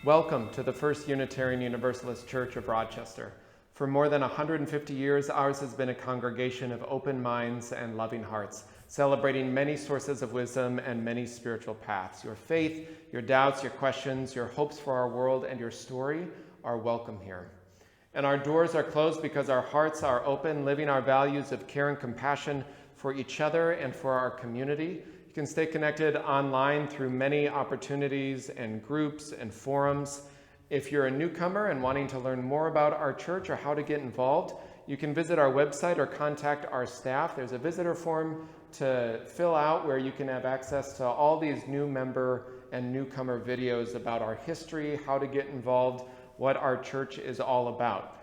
Welcome to the First Unitarian Universalist Church of Rochester. For more than 150 years, ours has been a congregation of open minds and loving hearts, celebrating many sources of wisdom and many spiritual paths. Your faith, your doubts, your questions, your hopes for our world, and your story are welcome here. And our doors are closed because our hearts are open, living our values of care and compassion for each other and for our community. You can stay connected online through many opportunities and groups and forums. If you're a newcomer and wanting to learn more about our church or how to get involved, you can visit our website or contact our staff. There's a visitor form to fill out where you can have access to all these new member and newcomer videos about our history, how to get involved, what our church is all about,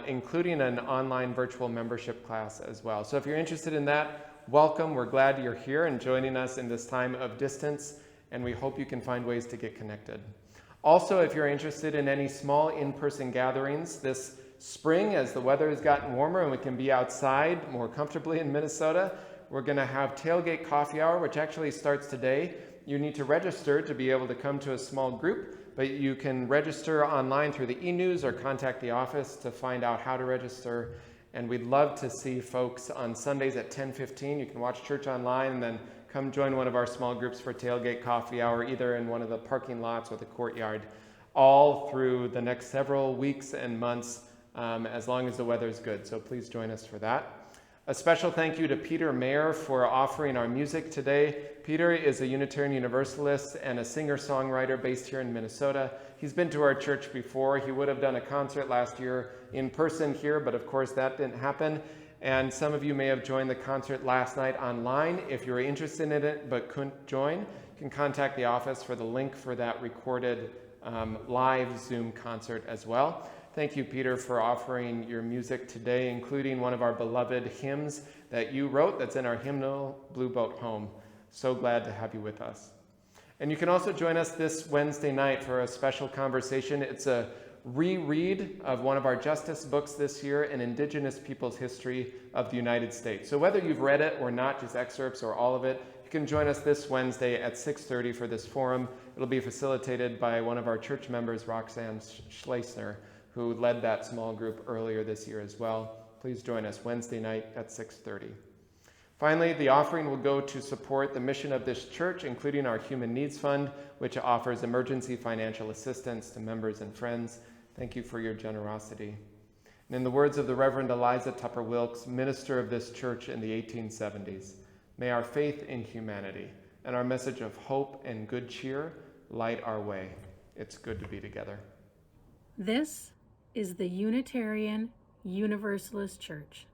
including an online virtual membership class as well. So if you're interested in that, welcome. We're glad you're here and joining us in this time of distance, and we hope you can find ways to get connected. Also, if you're interested in any small in-person gatherings this spring, as the weather has gotten warmer and we can be outside more comfortably in Minnesota, we're going to have Tailgate Coffee Hour, which actually starts today. You need to register to be able to come to a small group, but you can register online through the e-news or contact the office to find out how to register. And we'd love to see folks on Sundays at 10:15. You can watch church online and then come join one of our small groups for Tailgate Coffee Hour, either in one of the parking lots or the courtyard, all through the next several weeks and months, as long as the weather is good. So please join us for that. A special thank you to Peter Mayer for offering our music today. Peter is a Unitarian Universalist and a singer-songwriter based here in Minnesota. He's been to our church before. He would have done a concert last year in person here, but of course that didn't happen. And some of you may have joined the concert last night online. If you're interested in it but couldn't join, you can contact the office for the link for that recorded live Zoom concert as well. Thank you, Peter, for offering your music today, including one of our beloved hymns that you wrote that's in our hymnal, Blue Boat Home. So glad to have you with us. And you can also join us this Wednesday night for a special conversation. It's a reread of one of our Justice books this year, An Indigenous People's History of the United States. So whether you've read it or not, just excerpts or all of it, you can join us this Wednesday at 6:30 for this forum. It'll be facilitated by one of our church members, Roxanne Schleisner, who led that small group earlier this year as well. Please join us Wednesday night at 6:30. Finally, the offering will go to support the mission of this church, including our Human Needs Fund, which offers emergency financial assistance to members and friends. Thank you for your generosity. And in the words of the Reverend Eliza Tupper Wilkes, minister of this church in the 1870s, may our faith in humanity and our message of hope and good cheer light our way. It's good to be together. This is the Unitarian Universalist Church.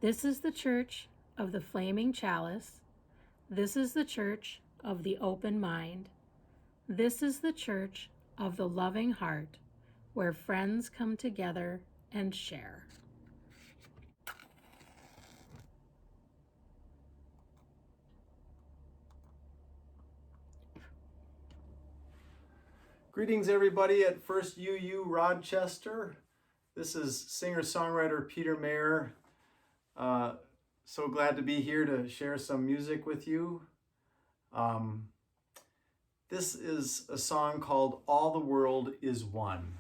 This is the church of the Flaming Chalice. This is the church of the open mind. This is the church of the loving heart, where friends come together and share. Greetings, everybody, at First UU Rochester. This is singer-songwriter Peter Mayer. So glad to be here to share some music with you. This is a song called All the World is One.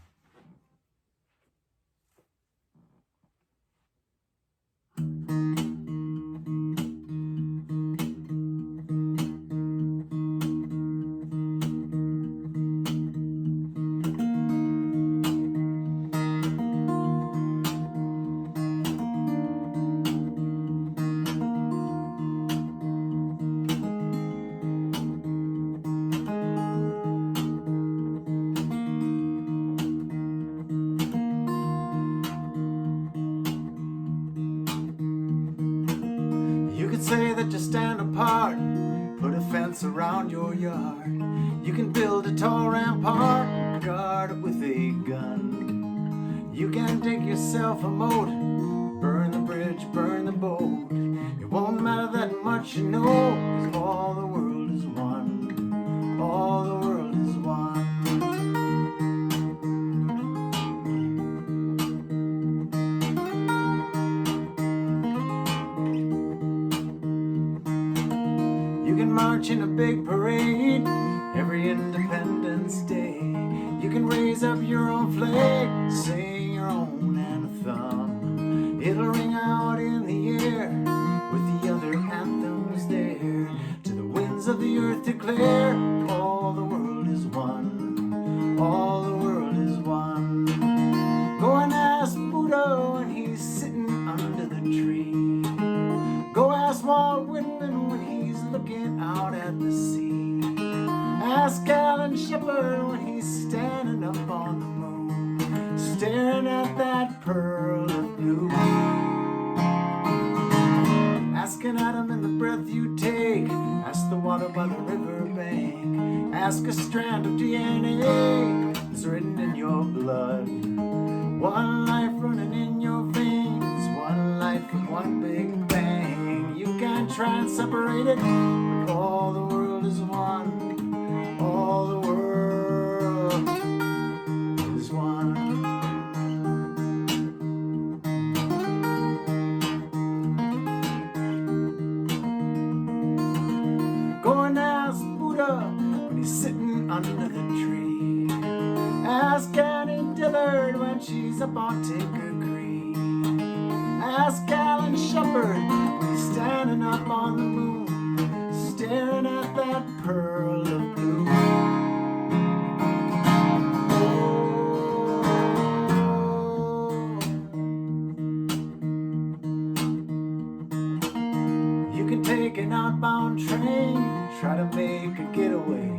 Say that you stand apart, put a fence around your yard. You can build a tall rampart, guard it with a gun. You can dig yourself a moat, burn the bridge, burn the boat. It won't matter that much, you know, 'cause all the world is one. All the world is one. You can march in a big parade, every Independence Day. You can raise up your own flag, sing your own anthem. It'll ring out in the air with the other anthems there. To the winds of the earth declare, all the world is one, all the world is one. Go and ask Buddha when he's sitting under the tree. Go ask Walt Whitman when he's looking out at the sea. Ask Alan Shepard when he's standing up on the moon, staring at that pearl of blue. Ask an atom in the breath you take. Ask the water by the riverbank. Ask a strand of DNA that's written in your blood. One life running in your veins, one life with one big bang. You can try and separate it, but all the world is one. All the world is one. Go and ask Buddha when he's sitting under the tree. Ask Annie Dillard when she's up on Tinker Creek. Ask Alan Shepard when he's standing up on the moon, staring at that pearl of blue. You can take an outbound train, try to make a getaway.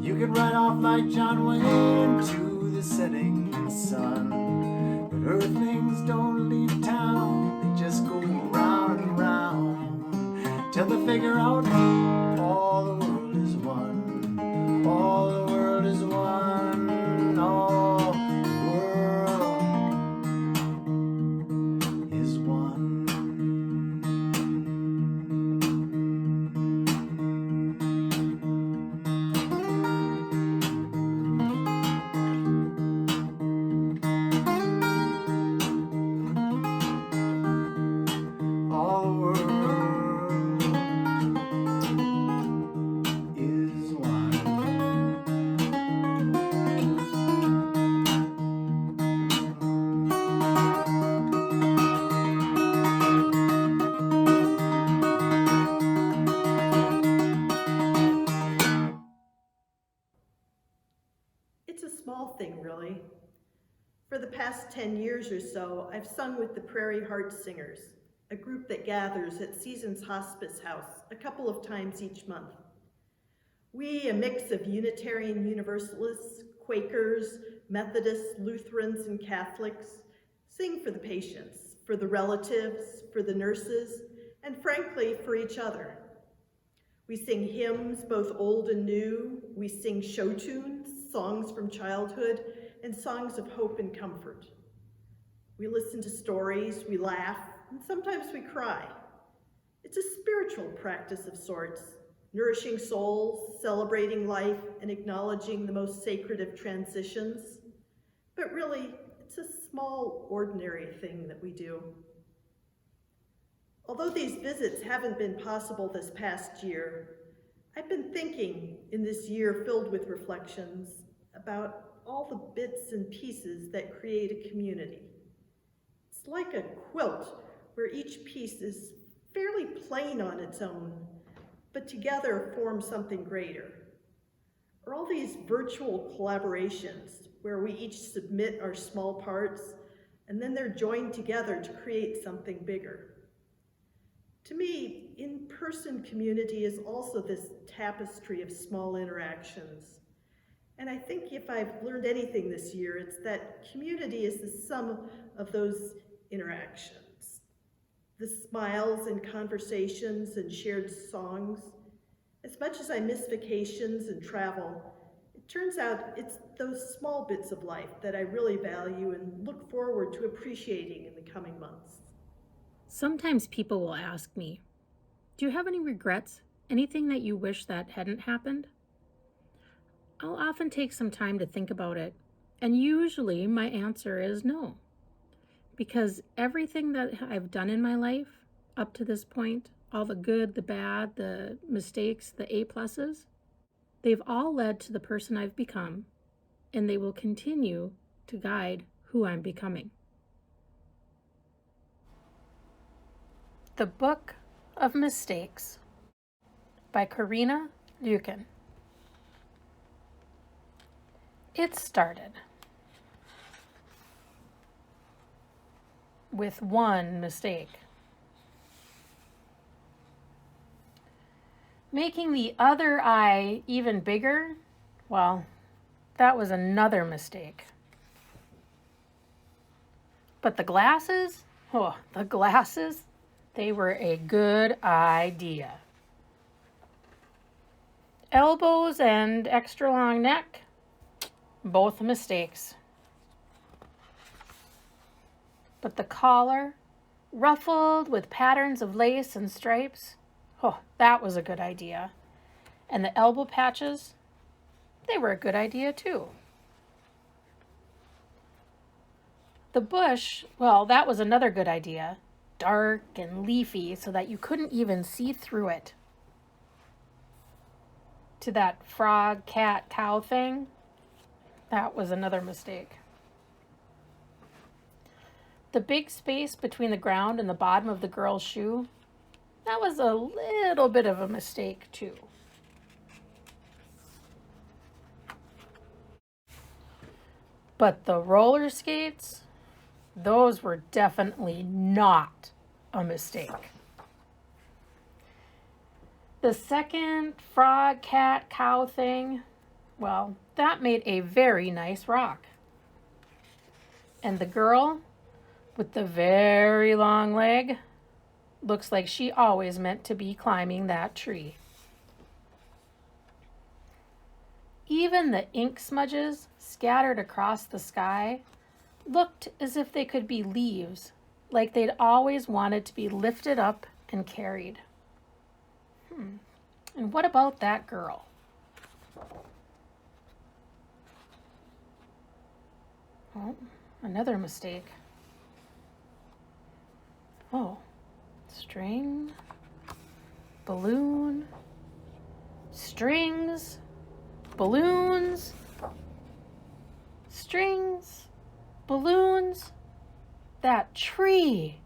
You can ride off like John Wayne to the setting sun. But earthlings don't leave town, they just go round and round till they figure out all the world is one. All the world is one. All the world is one. All the world is one. It's a small thing, really. For the past 10 years or so, I've sung with the Prairie Heart Singers, a group that gathers at Seasons Hospice House a couple of times each month. We, a mix of Unitarian Universalists, Quakers, Methodists, Lutherans, and Catholics, sing for the patients, for the relatives, for the nurses, and frankly, for each other. We sing hymns, both old and new. We sing show tunes, songs from childhood, and songs of hope and comfort. We listen to stories, we laugh, and sometimes we cry. It's a spiritual practice of sorts, nourishing souls, celebrating life, and acknowledging the most sacred of transitions. But really, it's a small, ordinary thing that we do. Although these visits haven't been possible this past year, I've been thinking in this year filled with reflections about all the bits and pieces that create a community. It's like a quilt where each piece is fairly plain on its own, but together form something greater. Or all these virtual collaborations where we each submit our small parts and then they're joined together to create something bigger. To me, in-person community is also this tapestry of small interactions. And I think if I've learned anything this year, it's that community is the sum of those interactions. The smiles and conversations and shared songs. As much as I miss vacations and travel, it turns out it's those small bits of life that I really value and look forward to appreciating in the coming months. Sometimes people will ask me, do you have any regrets? Anything that you wish that hadn't happened? I'll often take some time to think about it, and usually my answer is no. Because everything that I've done in my life up to this point, all the good, the bad, the mistakes, the A pluses, They've all led to the person I've become, and they will continue to guide who I'm becoming. The Book of Mistakes by Karina Lueken. It started with one mistake. Making the other eye even bigger, well, that was another mistake. But the glasses, they were a good idea. Elbows and extra long neck, both mistakes. But the collar, ruffled with patterns of lace and stripes, that was a good idea. And the elbow patches, they were a good idea too. The bush, well, that was another good idea. Dark and leafy so that you couldn't even see through it. To that frog, cat, cow thing, that was another mistake. The big space between the ground and the bottom of the girl's shoe, that was a little bit of a mistake too. But the roller skates, those were definitely not a mistake. The second frog, cat, cow thing, well, that made a very nice rock. And the girl with the very long leg, looks like she always meant to be climbing that tree. Even the ink smudges scattered across the sky looked as if they could be leaves, like they'd always wanted to be lifted up and carried. And what about that girl? Oh, another mistake. Oh, string, balloon, strings, balloons, strings, balloons, that tree.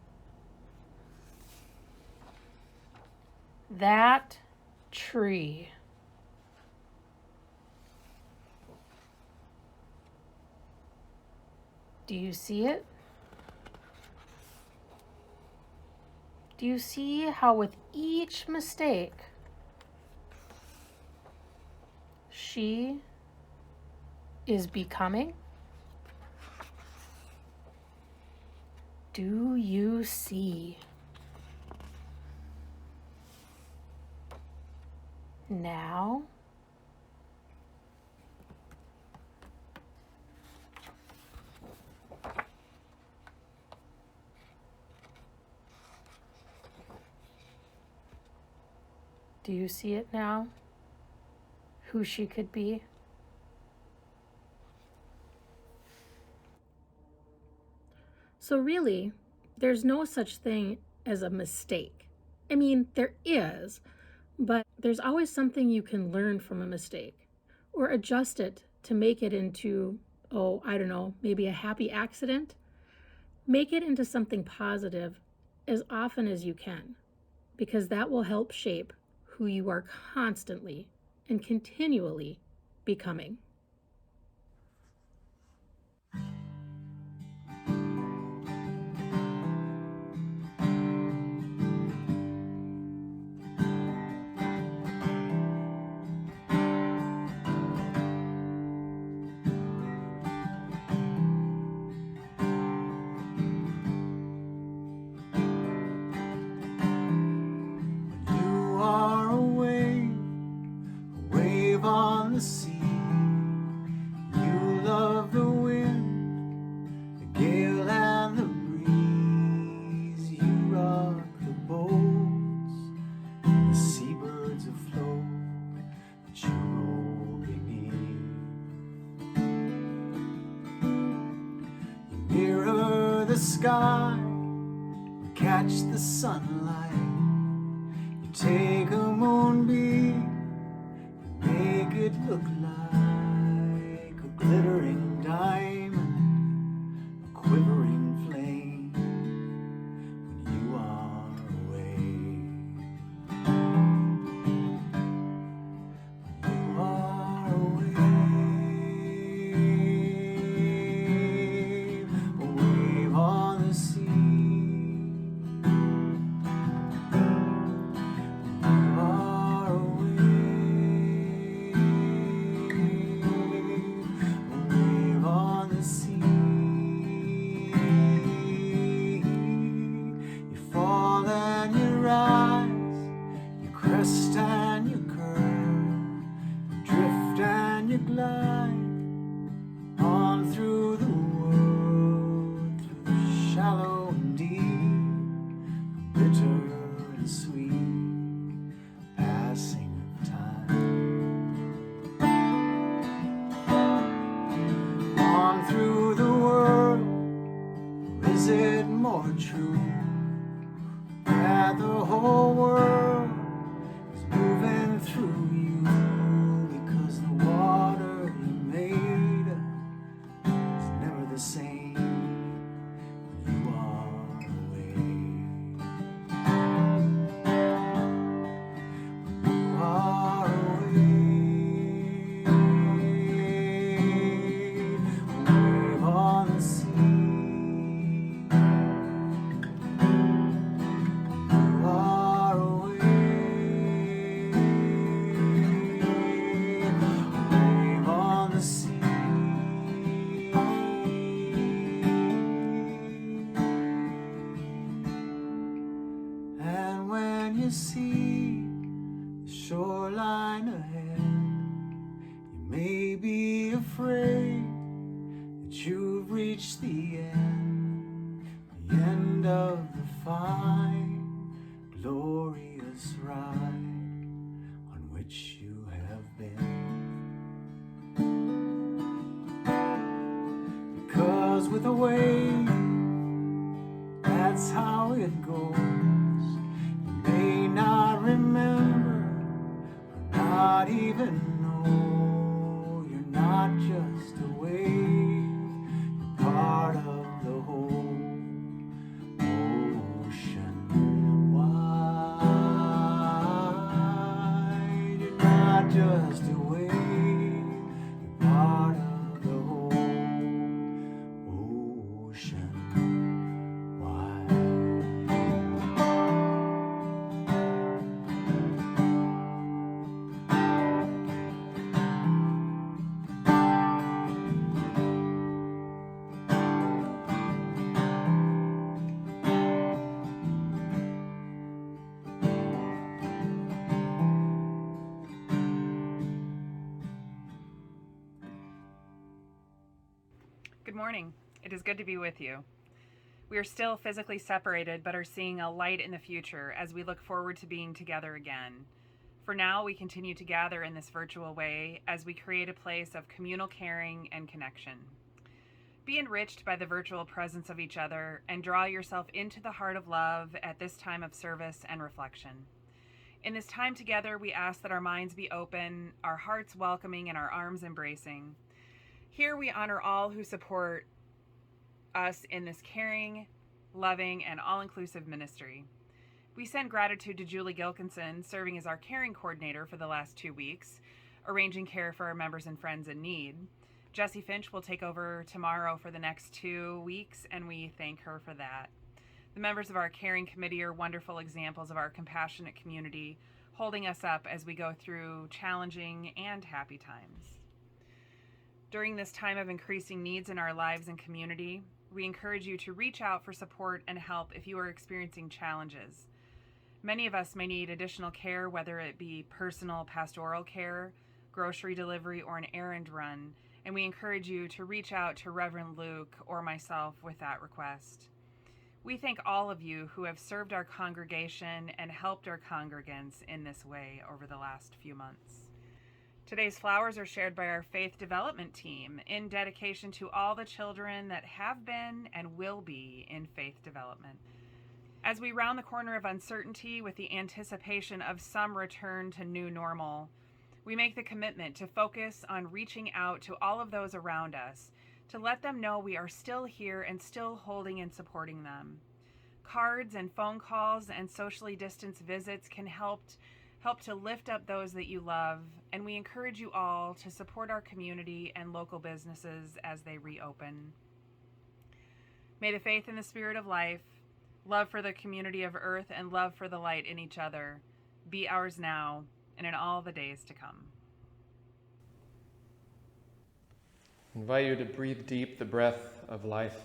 That tree. Do you see it? Do you see how with each mistake, she is becoming? Do you see? Now, do you see it now? Who she could be? So really, there's no such thing as a mistake. I mean, there is, but there's always something you can learn from a mistake or adjust it to make it into, maybe a happy accident. Make it into something positive as often as you can, because that will help shape who you are constantly and continually becoming. On the sea, you love the wind, the gale and the breeze. You rock the boats, the seabirds afloat that you're rolling in. You mirror the sky, you catch the sunlight. You take a moonbeam, make it it look like? A glittering diamond, a quivering flame when you are away. When you are away, a wave on the sea. Crest and you curve, you drift and you glide on through the world, through the shallow and deep, bitter and sweet, passing of time. On through the world, or is it more true that the whole world moving through you, because the water you made is never the same when you are away. When you are away, a wave on the sea. You are away. And when you see the shoreline ahead, you may be afraid that you've reached the end of the fine, glorious ride on which you have been. Because with a wave, that's how it goes. You may not remember, or not even know, you're not just a wave, you're part of the whole ocean wide. You're not just a wave, you're part of the whole ocean wide. Good morning. It is good to be with you. We are still physically separated, but are seeing a light in the future as we look forward to being together again. For now, we continue to gather in this virtual way as we create a place of communal caring and connection. Be enriched by the virtual presence of each other and draw yourself into the heart of love at this time of service and reflection. In this time together, we ask that our minds be open, our hearts welcoming, and our arms embracing. Here we honor all who support us in this caring, loving, and all-inclusive ministry. We send gratitude to Julie Gilkinson, serving as our caring coordinator for the last 2 weeks, arranging care for our members and friends in need. Jessie Finch will take over tomorrow for the next 2 weeks, and we thank her for that. The members of our caring committee are wonderful examples of our compassionate community, holding us up as we go through challenging and happy times. During this time of increasing needs in our lives and community, we encourage you to reach out for support and help if you are experiencing challenges. Many of us may need additional care, whether it be personal pastoral care, grocery delivery, or an errand run, and we encourage you to reach out to Reverend Luke or myself with that request. We thank all of you who have served our congregation and helped our congregants in this way over the last few months. Today's flowers are shared by our faith development team in dedication to all the children that have been and will be in faith development. As we round the corner of uncertainty with the anticipation of some return to new normal, We make the commitment to focus on reaching out to all of those around us, to let them know we are still here and still holding and supporting them. Cards and phone calls and socially distanced visits can help to lift up those that you love, and we encourage you all to support our community and local businesses as they reopen. May the faith in the Spirit of life, love for the community of earth, and love for the light in each other be ours now and in all the days to come. I invite you to breathe deep the breath of life.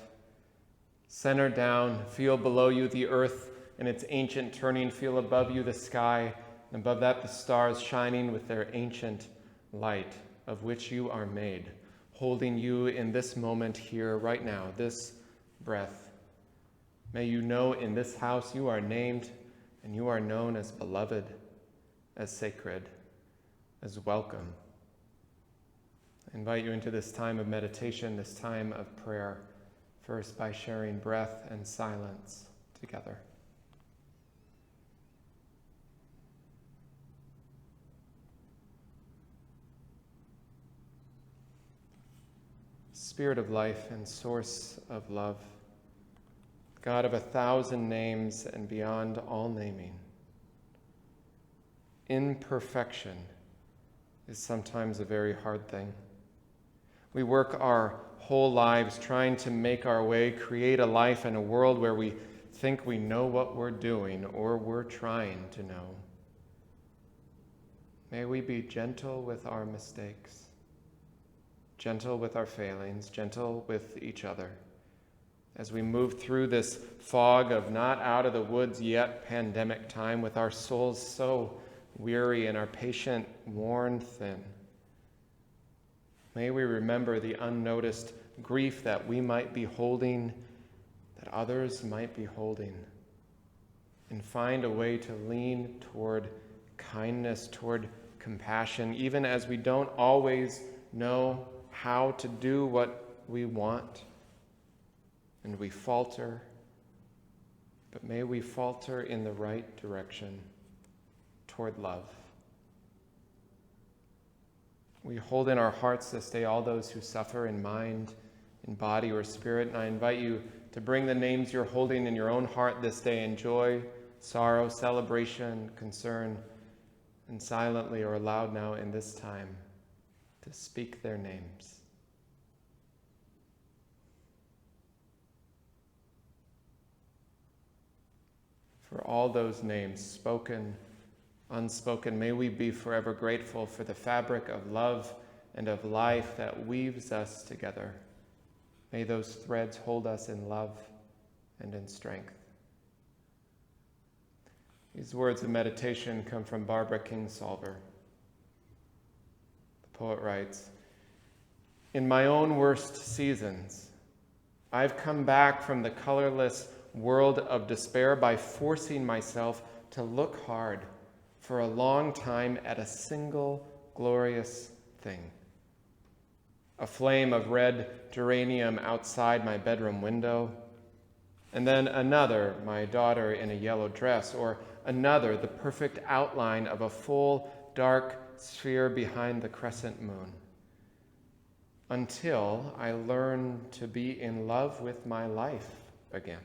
Center down, feel below you the earth and its ancient turning, feel above you the sky, and above that the stars shining with their ancient light of which you are made, holding you in this moment here, right now, this breath. May you know in this house you are named and you are known as beloved, as sacred, as welcome. I invite you into this time of meditation, this time of prayer, first by sharing breath and silence together. Spirit of life and source of love, God of 1,000 names and beyond all naming, imperfection is sometimes a very hard thing. We work our whole lives trying to make our way, create a life and a world where we think we know what we're doing or we're trying to know. May we be gentle with our mistakes, gentle with our failings, gentle with each other as we move through this fog of not out of the woods yet pandemic time, with our souls so weary and our patient worn thin. May we remember the unnoticed grief that we might be holding, that others might be holding, and find a way to lean toward kindness, toward compassion, even as we don't always know how to do what we want, and we falter. But may we falter in the right direction, toward love. We hold in our hearts this day all those who suffer in mind, in body, or spirit, and I invite you to bring the names you're holding in your own heart this day in joy, sorrow, celebration, concern, and silently or aloud now in this time to speak their names. For all those names, spoken, unspoken, may we be forever grateful for the fabric of love and of life that weaves us together. May those threads hold us in love and in strength. These words of meditation come from Barbara Kingsolver. The poet writes, "In my own worst seasons, I've come back from the colorless world of despair by forcing myself to look hard for a long time at a single glorious thing. A flame of red geranium outside my bedroom window, and then another, my daughter in a yellow dress, or another, the perfect outline of a full, dark sphere behind the crescent moon. Until I learn to be in love with my life again.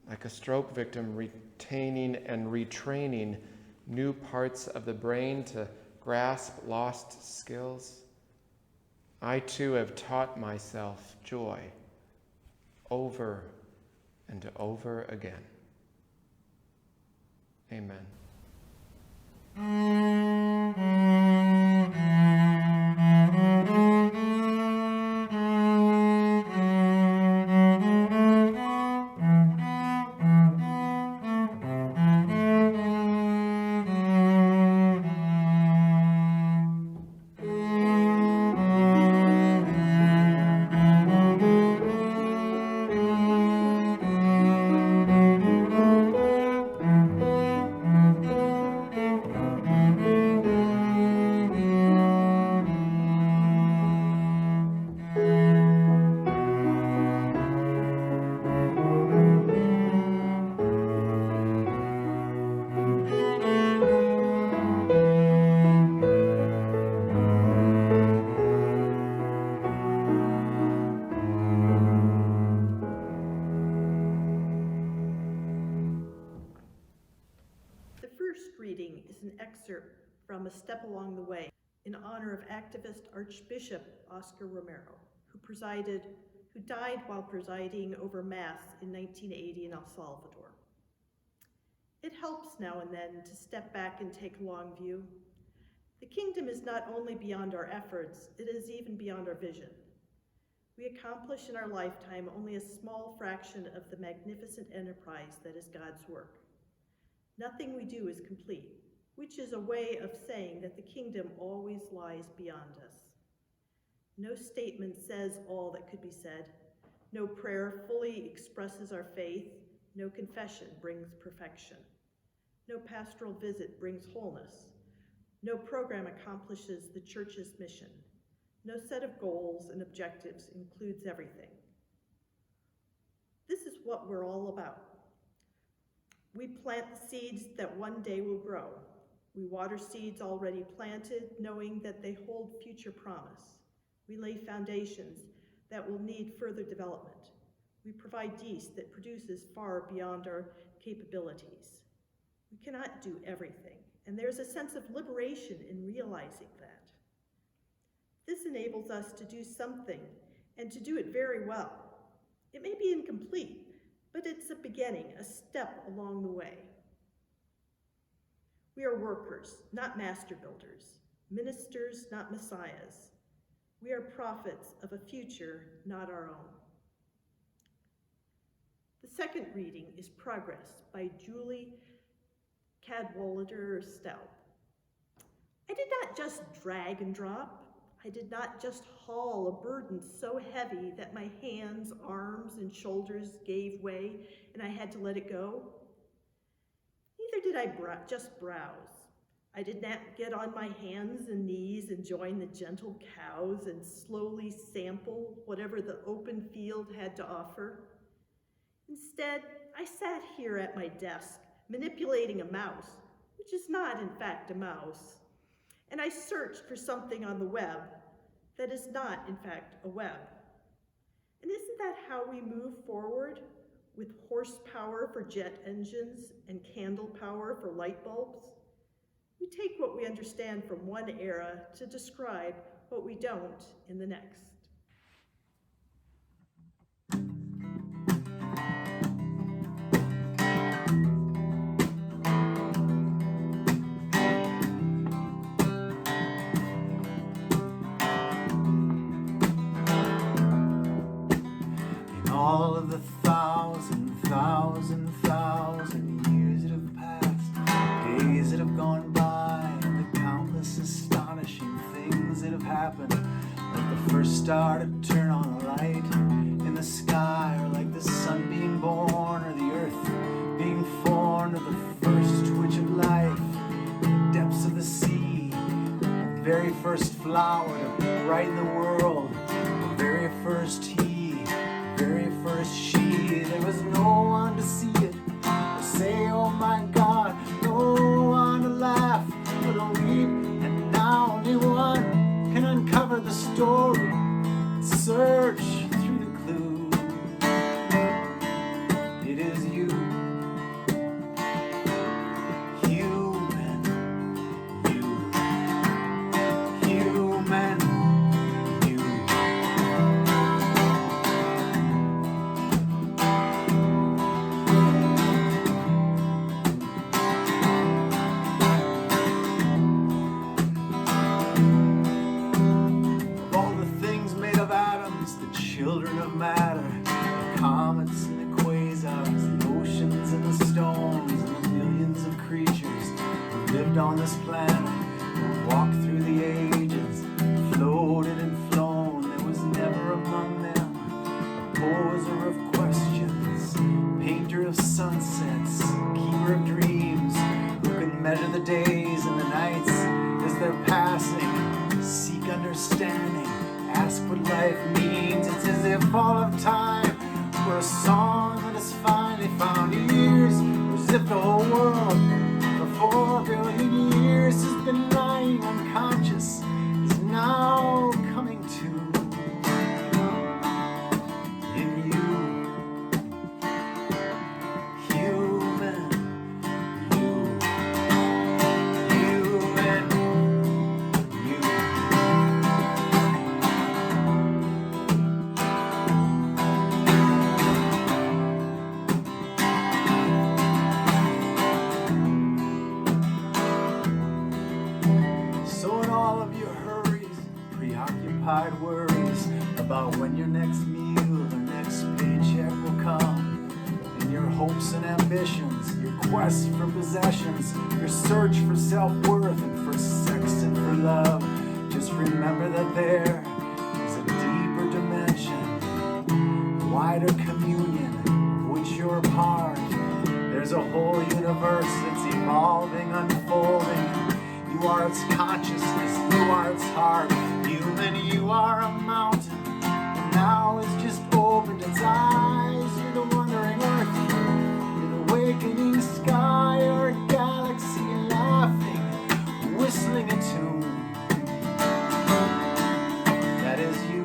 Like a stroke victim retaining and retraining new parts of the brain to grasp lost skills, I too have taught myself joy over and over again." Amen. excerpt from A Step Along the Way in honor of activist Archbishop Oscar Romero, who died while presiding over Mass in 1980 in El Salvador. It helps now and then to step back and take a long view. The kingdom is not only beyond our efforts, it is even beyond our vision. We accomplish in our lifetime only a small fraction of the magnificent enterprise that is God's work. Nothing we do is complete, which is a way of saying that the kingdom always lies beyond us. No statement says all that could be said. No prayer fully expresses our faith. No confession brings perfection. No pastoral visit brings wholeness. No program accomplishes the church's mission. No set of goals and objectives includes everything. This is what we're all about. We plant the seeds that one day will grow. We water seeds already planted, knowing that they hold future promise. We lay foundations that will need further development. We provide yeast that produces far beyond our capabilities. We cannot do everything, and there's a sense of liberation in realizing that. This enables us to do something and to do it very well. It may be incomplete, but it's a beginning, a step along the way. We are workers, not master builders, ministers, not messiahs. We are prophets of a future not our own. The second reading is Progress by Julie Cadwallader Stout. I did not just drag and drop. I did not just haul a burden so heavy that my hands, arms, and shoulders gave way and I had to let it go. Neither did I just browse. I did not get on my hands and knees and join the gentle cows and slowly sample whatever the open field had to offer. Instead, I sat here at my desk, manipulating a mouse, which is not, in fact, a mouse. And I searched for something on the web that is not, in fact, a web. And isn't that how we move forward, with horsepower for jet engines and candle power for light bulbs? We take what we understand from one era to describe what we don't in the next. All of the thousand years that have passed, days that have gone by, and the countless astonishing things that have happened, like the first star to turn on a light in the sky, or like the sun being born, or the earth being formed, or the first twitch of life in the depths of the sea, the very first flower to brighten the world, the very first he, very first she. There was no one to see it or say, oh my God, no one to laugh or to weep, and now only one can uncover the story and search through the clues. It is you, human, human. Children of matter, the comets and the quasars, the oceans and the storms, and the millions of creatures who lived on this planet, who walked through the ages, floated and flown. There was never among them a poser of questions, painter of sunsets, keeper of dreams, who can measure the days and the nights as they're passing, seek understanding, ask what life means. It's as if all of time were a song that has finally found ears, or as if the whole world for 4 billion years has been lying unconscious, is now coming to in you, human, you. preoccupied worries about when your next meal or next paycheck will come. And your hopes and ambitions, your quest for possessions, your search for self-worth and for sex and for love. Just remember that there is a deeper dimension, wider communion of which you're a part. There's a whole universe that's evolving, unfolding. You are its consciousness, you are its heart. Human, you are a mountain, and now it's just opened its eyes. You're the wandering earth, you're the awakening sky, you're a galaxy laughing, whistling a tune. That is you.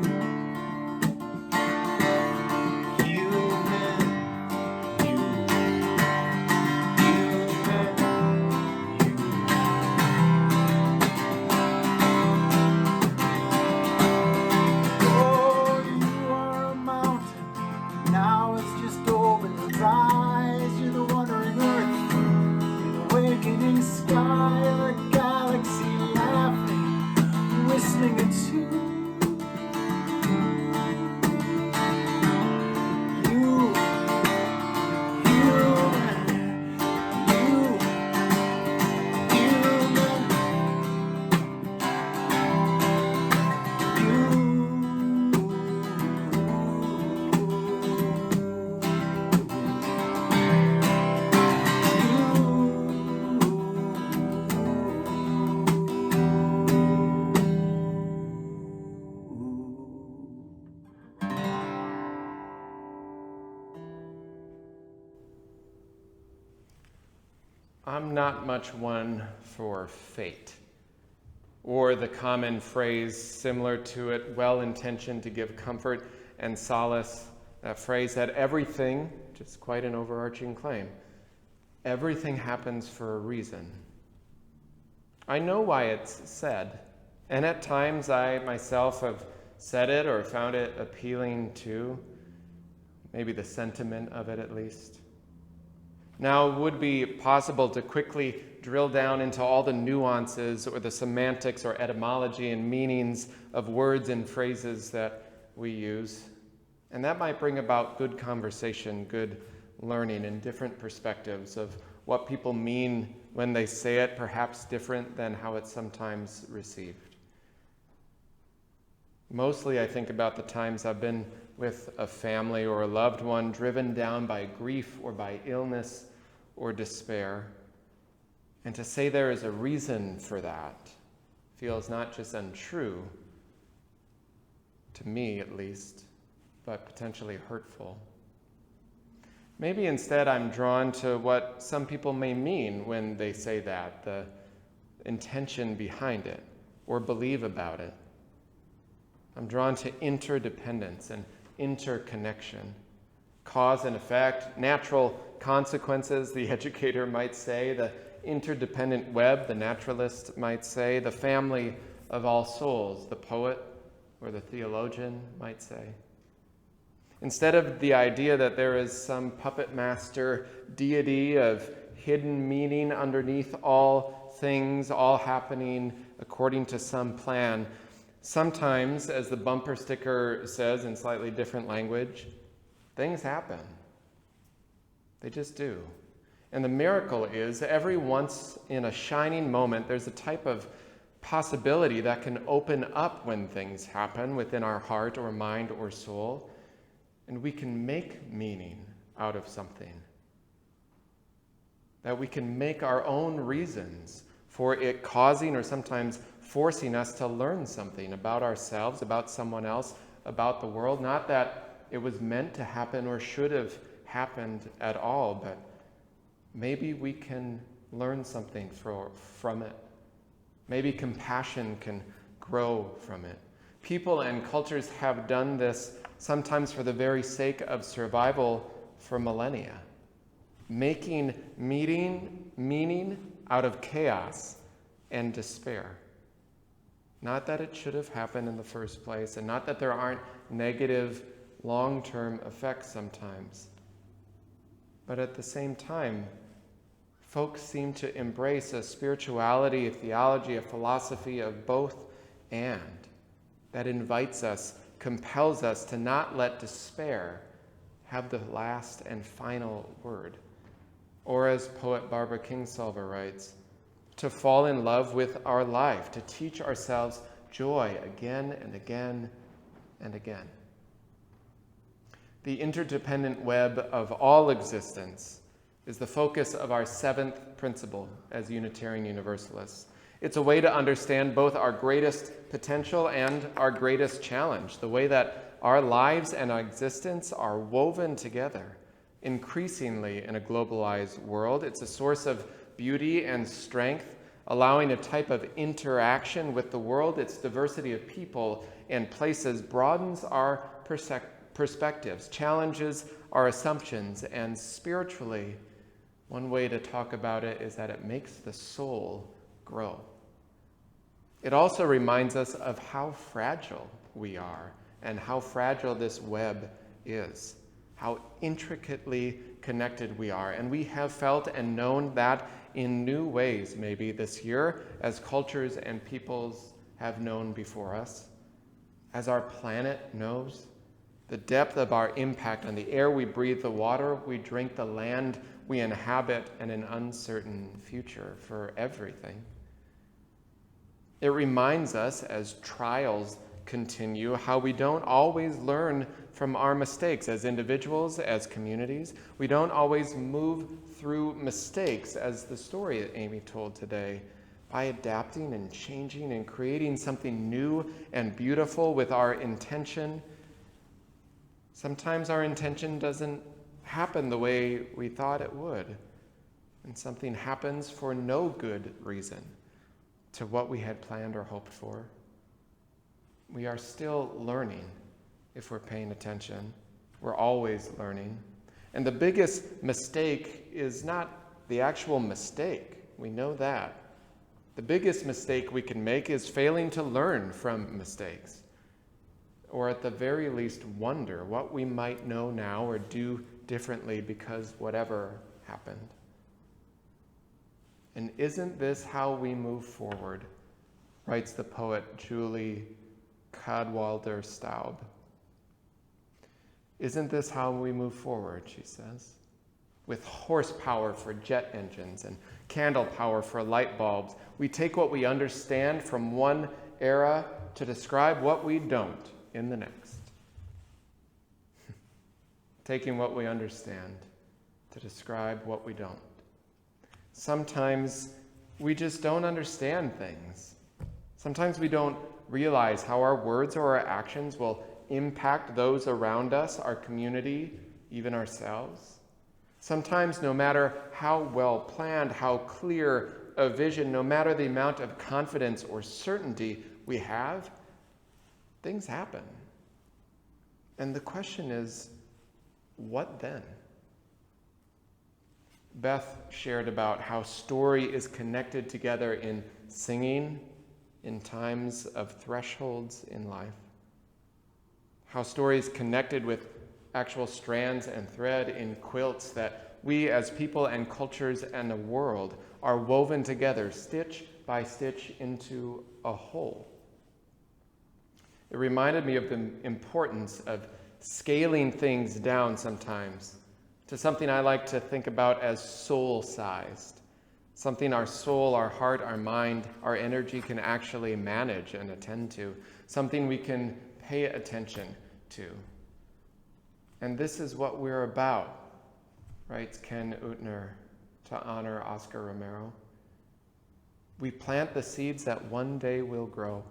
I'm not much one for fate, or the common phrase similar to it, well-intentioned to give comfort and solace, that phrase that everything, which is quite an overarching claim, everything happens for a reason. I know why it's said, and at times I myself have said it or found it appealing too, maybe the sentiment of it at least. Now, it would be possible to quickly drill down into all the nuances or the semantics or etymology and meanings of words and phrases that we use. And that might bring about good conversation, good learning, and different perspectives of what people mean when they say it, perhaps different than how it's sometimes received. Mostly I think about the times I've been with a family or a loved one driven down by grief or by illness or despair. And to say there is a reason for that feels not just untrue, to me at least, but potentially hurtful. Maybe instead I'm drawn to what some people may mean when they say that, the intention behind it, or believe about it. I'm drawn to interdependence and interconnection, cause and effect, natural consequences, the educator might say, the interdependent web, the naturalist might say, the family of all souls, the poet or the theologian might say. Instead of the idea that there is some puppet master deity of hidden meaning underneath all things, all happening according to some plan, sometimes, as the bumper sticker says in slightly different language, things happen. They just do. And the miracle is every once in a shining moment, there's a type of possibility that can open up when things happen within our heart or mind or soul, and we can make meaning out of something. That we can make our own reasons for it causing or sometimes forcing us to learn something about ourselves, about someone else, about the world. Not that it was meant to happen or should have happened at all, but maybe we can learn something from it. Maybe compassion can grow from it. People and cultures have done this sometimes for the very sake of survival for millennia, making meaning out of chaos and despair. Not that it should have happened in the first place, and not that there aren't negative long-term effects sometimes. But at the same time, folks seem to embrace a spirituality, a theology, a philosophy of both and that invites us, compels us to not let despair have the last and final word. Or as poet Barbara Kingsolver writes, to fall in love with our life, to teach ourselves joy again and again and again. The interdependent web of all existence is the focus of our seventh principle as Unitarian Universalists. It's a way to understand both our greatest potential and our greatest challenge, the way that our lives and our existence are woven together increasingly in a globalized world. It's a source of beauty and strength, allowing a type of interaction with the world. Its diversity of people and places broadens our perspectives, challenges our assumptions, and spiritually, one way to talk about it is that it makes the soul grow. It also reminds us of how fragile we are and how fragile this web is, how intricately connected we are. And we have felt and known that in new ways maybe this year, as cultures and peoples have known before us, as our planet knows. The depth of our impact on the air we breathe, the water we drink, the land we inhabit, and an uncertain future for everything. It reminds us, as trials continue, how we don't always learn from our mistakes as individuals, as communities. We don't always move through mistakes, as the story that Amy told today, by adapting and changing and creating something new and beautiful with our intention. Sometimes our intention doesn't happen the way we thought it would, and something happens for no good reason to what we had planned or hoped for. We are still learning if we're paying attention. We're always learning. And the biggest mistake is not the actual mistake. We know that. The biggest mistake we can make is failing to learn from mistakes, or at the very least wonder what we might know now or do differently because whatever happened. And isn't this how we move forward, writes the poet Julie Cadwalder Staub. Isn't this how we move forward, she says, with horsepower for jet engines and candle power for light bulbs. We take what we understand from one era to describe what we don't in the next. Taking what we understand to describe what we don't. Sometimes we just don't understand things. Sometimes we don't realize how our words or our actions will impact those around us, our community, even ourselves. Sometimes, no matter how well planned, how clear a vision, no matter the amount of confidence or certainty we have, things happen. And the question is, what then? Beth shared about how story is connected together in singing, in times of thresholds in life. How story is connected with actual strands and thread in quilts that we as people and cultures and the world are woven together, stitch by stitch, into a whole. It reminded me of the importance of scaling things down sometimes to something I like to think about as soul-sized, something our soul, our heart, our mind, our energy can actually manage and attend to, something we can pay attention to. And this is what we're about, writes Ken Utner to honor Oscar Romero. We plant the seeds that one day will grow.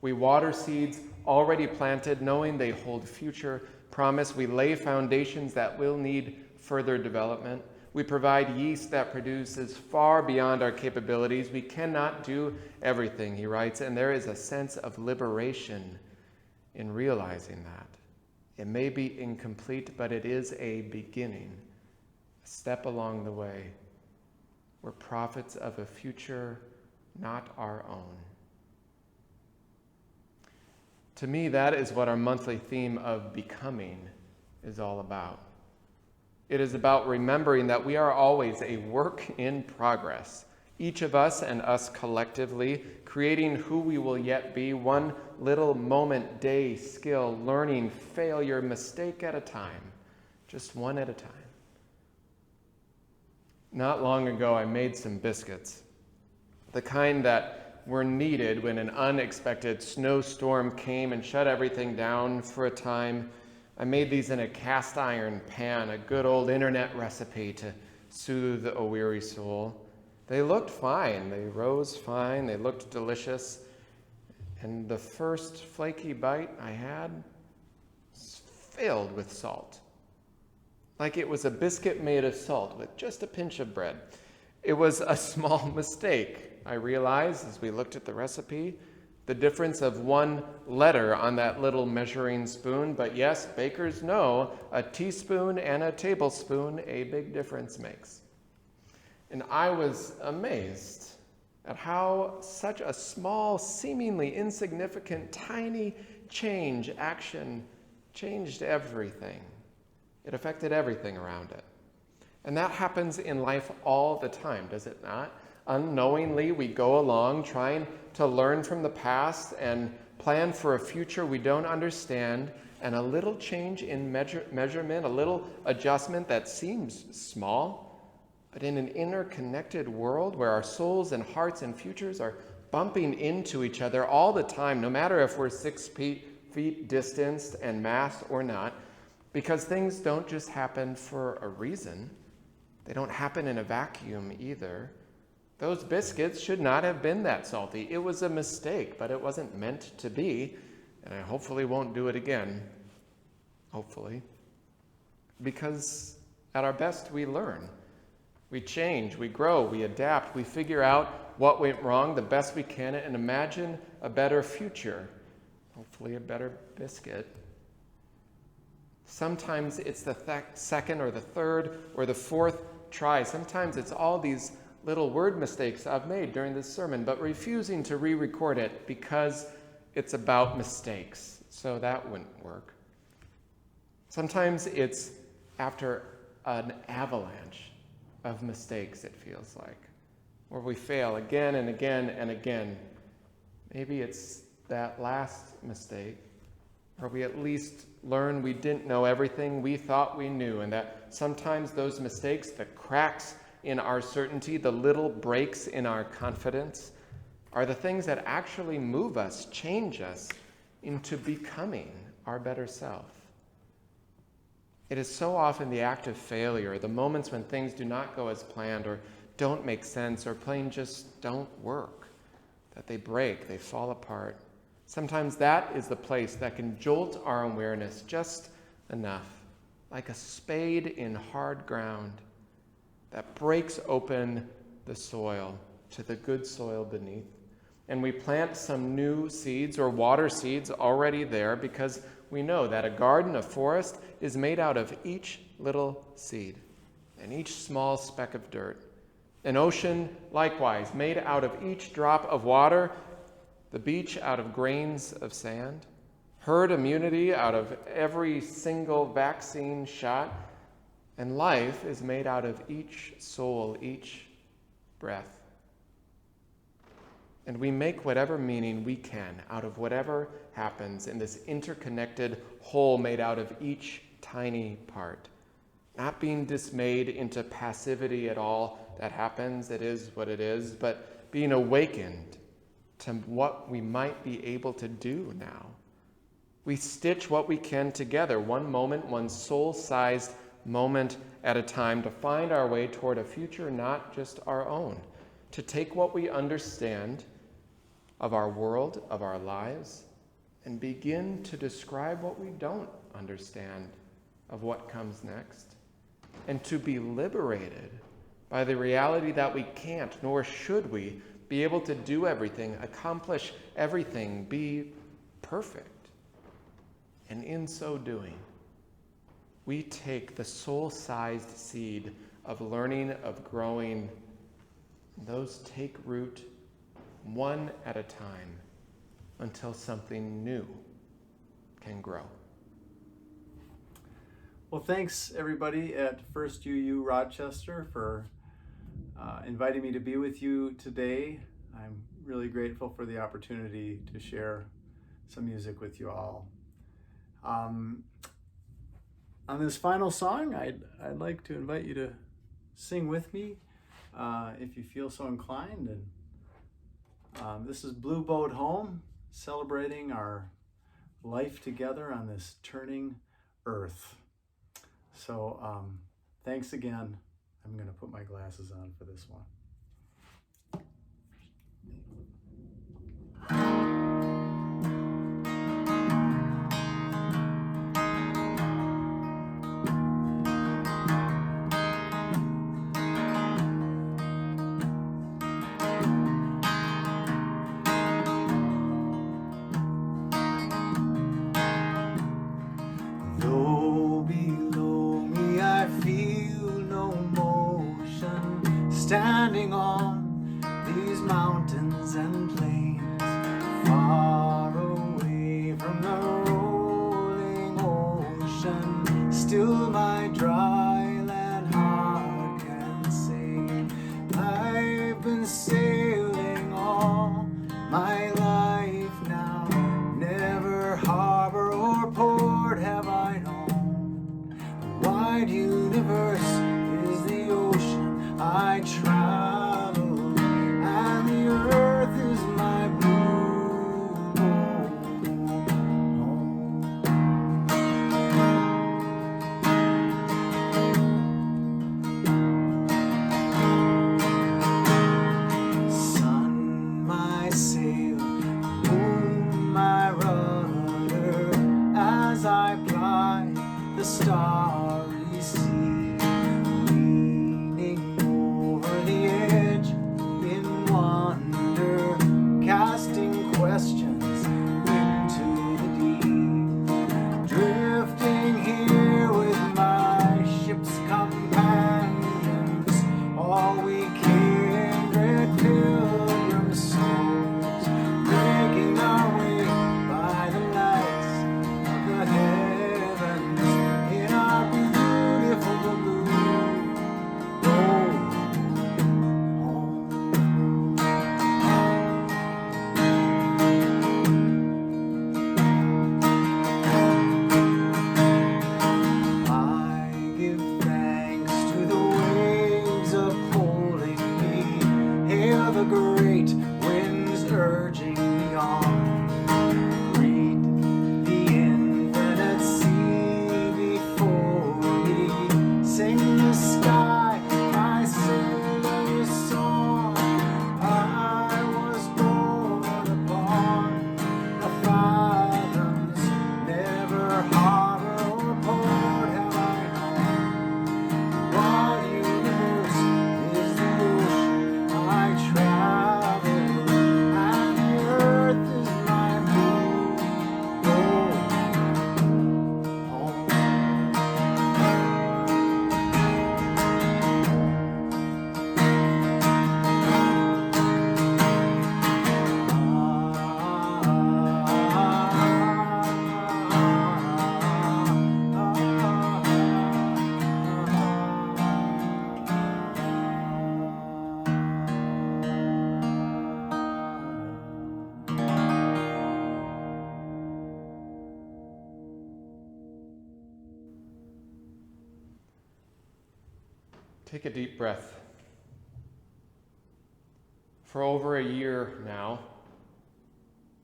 We water seeds already planted, knowing they hold future promise. We lay foundations that will need further development. We provide yeast that produces far beyond our capabilities. We cannot do everything, he writes, and there is a sense of liberation in realizing that. It may be incomplete, but it is a beginning, a step along the way. We're prophets of a future not our own. To me, that is what our monthly theme of becoming is all about. It is about remembering that we are always a work in progress each of us and us collectively, creating who we will yet be, one little moment, day, skill, learning, failure, mistake at a time, just one at a time. Not long ago, I made some biscuits, the kind that were needed when an unexpected snowstorm came and shut everything down for a time. I made these in a cast iron pan, a good old internet recipe to soothe a weary soul. They looked fine, they rose fine, they looked delicious, and the first flaky bite I had was filled with salt. Like it was a biscuit made of salt with just a pinch of bread. It was a small mistake, I realized as we looked at the recipe. The difference of one letter on that little measuring spoon, but yes, bakers know a teaspoon and a tablespoon a big difference makes. And I was amazed at how such a small, seemingly insignificant, tiny action changed everything. It affected everything around it. And that happens in life all the time, does it not? Unknowingly, we go along trying to learn from the past and plan for a future we don't understand, and a little change in measurement, a little adjustment that seems small, but in an interconnected world where our souls and hearts and futures are bumping into each other all the time, no matter if we're 6 feet distanced and masked or not, because things don't just happen for a reason. They don't happen in a vacuum either. Those biscuits should not have been that salty. It was a mistake, but it wasn't meant to be, and I hopefully won't do it again. Hopefully. Because at our best, we learn. We change, we grow, we adapt, we figure out what went wrong the best we can and imagine a better future. Hopefully a better biscuit. Sometimes it's the second or the third or the fourth try. Sometimes it's all these little word mistakes I've made during this sermon, but refusing to re-record it because it's about mistakes. So that wouldn't work. Sometimes it's after an avalanche of mistakes, it feels like, where we fail again and again and again. Maybe it's that last mistake, where we at least learn we didn't know everything we thought we knew, and that sometimes those mistakes, the cracks in our certainty, the little breaks in our confidence, are the things that actually move us, change us into becoming our better self. It is so often the act of failure, the moments when things do not go as planned or don't make sense or plain just don't work, that they break, they fall apart. Sometimes that is the place that can jolt our awareness just enough, like a spade in hard ground that breaks open the soil to the good soil beneath. And we plant some new seeds or water seeds already there because we know that a garden, a forest, is made out of each little seed and each small speck of dirt. An ocean, likewise, made out of each drop of water, the beach out of grains of sand, herd immunity out of every single vaccine shot, and life is made out of each soul, each breath. And we make whatever meaning we can out of whatever happens in this interconnected whole made out of each tiny part. Not being dismayed into passivity at all that happens, it is what it is, but being awakened to what we might be able to do now. We stitch what we can together, one moment, one soul-sized moment at a time, to find our way toward a future not just our own, to take what we understand of our world, of our lives, and begin to describe what we don't understand of what comes next, and to be liberated by the reality that we can't, nor should we, be able to do everything, accomplish everything, be perfect. And in so doing, we take the soul-sized seed of learning, of growing, and those take root one at a time until something new can grow. Well, thanks everybody at First UU Rochester for inviting me to be with you today. I'm really grateful for the opportunity to share some music with you all. On this final song, I'd like to invite you to sing with me if you feel so inclined. And this is Blue Boat Home, celebrating our life together on this turning earth. So thanks again. I'm going to put my glasses on for this one. Though below me I feel no motion, standing on these mountains and plains, far away from the rolling ocean, still my dry land heart can say, I've been sailing all my life now, never harbor or port have I known. The wide universe is the ocean I travel, and the earth is my blue home. Sun, my sail, moon, my rudder, as I ply the starry sea, leaning over the edge in wonder, casting questions into the deep, drifting here with my ship's companions, all we kindred pilgrim souls, making our way by the lights of the heavens in our beautiful blue boat home. I give thanks to the waves upholding me, hail the great winds urging me on. Read the infinite sea before me, sing the sky my sailor's song. I was born upon the fathoms, never harbor or port have I known. Wide universe is the ocean I travel, and the earth is my blue home. Take a deep breath. For over a year now,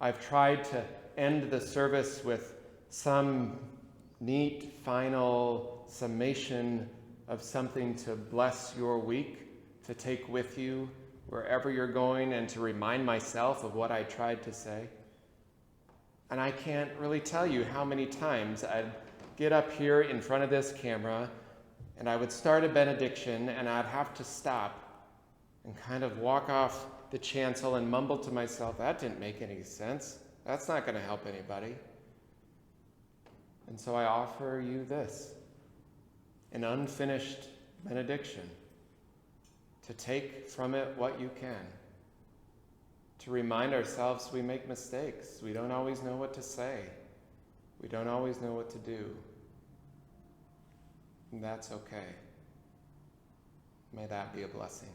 I've tried to end the service with some neat final summation of something to bless your week, to take with you wherever you're going, and to remind myself of what I tried to say. And I can't really tell you how many times I'd get up here in front of this camera and I would start a benediction and I'd have to stop and kind of walk off the chancel and mumble to myself, that didn't make any sense. That's not going to help anybody. And so I offer you this, an unfinished benediction, to take from it what you can, to remind ourselves we make mistakes. We don't always know what to say. We don't always know what to do. And that's okay. May that be a blessing.